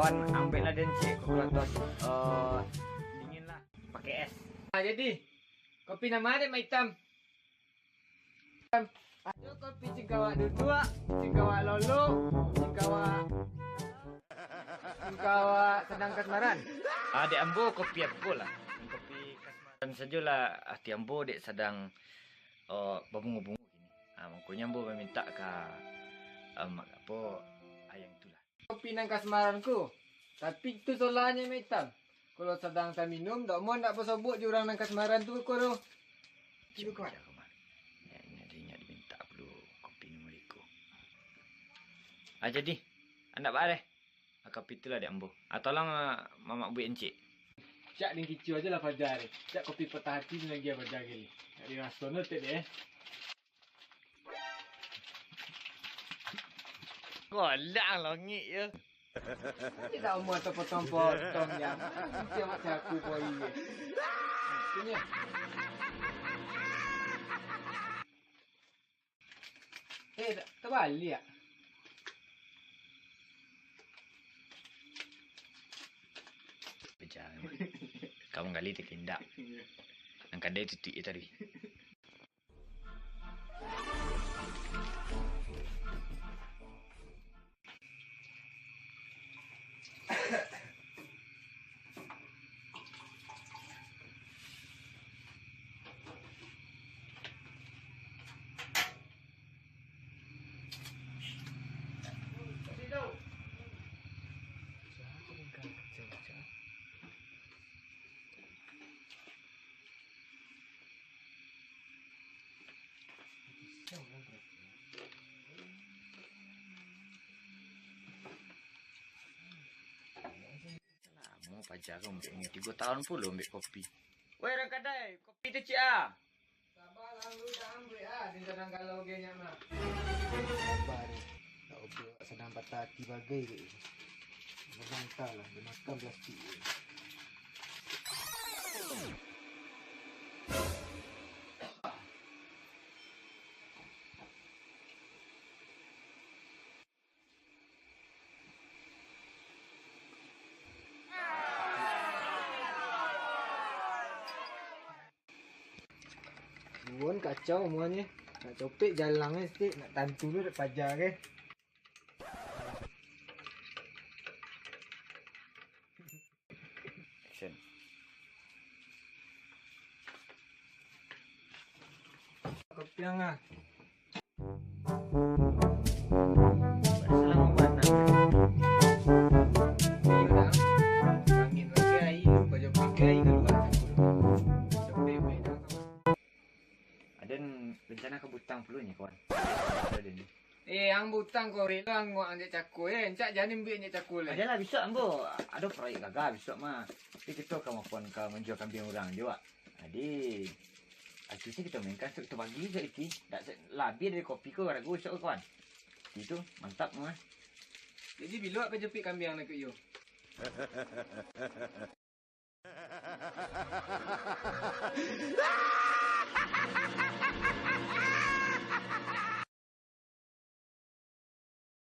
kawan ambil lah dan cek kalkulator dingin lah pakai es. Jadi kopi nama ada hitam. Ada kopi Cingkawa Dudua, Cingkawa Lolo, Cingkawa Sedang Kasmaran. Dek ambo kopi apa lah? Kopi Kasmaran sajalah. Hati ambo dek sedang berbunga-bunga gini. Makanya ambo meminta ke apa ayang itulah. Kopi nang Kasmaran ku. Tapi tu solahnya hitam. Kalau sedang tak minum, tak mau nak bersobok je orang nang Kasmaran tu ko tu. Cuba kawan. Ingat diminta perlu kopi ni mereka. Jadi, anda apa kopi itulah dek ambo. Tolong mamak buat encik. Cak ni kicau aja lah Fajar ni. Cak kopi patah hati ni lagi Fajar ni. Tak ada rasa nak dek. Kolang langit ya. Tidak umur atau potong-potong yang dia macam aku boy. Punya. Terbalik tak? Pejang. Kamu kali terkendak. Angkat dia titik tadi. Mau pacar kau ambil ni 3 tahun pula ambil kopi. Weh orang kedai, kopi tu cik ah. Sabarlah lu dah ambil ah, dia sedang galau genya mah. Sabar ni. Tak obok sedang patah hati bagai ke. Memang entahlah, dia makan plastik je. Buan kacau semuanya. Nak copek jalan ni sikit, nak tantu tu dah pajar ke. Action. Kopi yang ah. Selamat mana? Ni dah. Angin bagai, baju bagai keluar. Copek baik dah. Ada rencana ke butang pelunya kawan. Ada ni. Ang butang kau rela ngok anjak cakul encak jangan ambil anjak cakul Adalah besok ambo ada proyek gagal besok mah. Tapi kita akan maupun ke menjual kambing orang juga. Jadi akhirnya kita mainkan stok kita bagi je iki. Tak lebih dari kopi ke ragu besok kawan. Itu mantap mah. Jadi bila apa jepit kambing nak yo?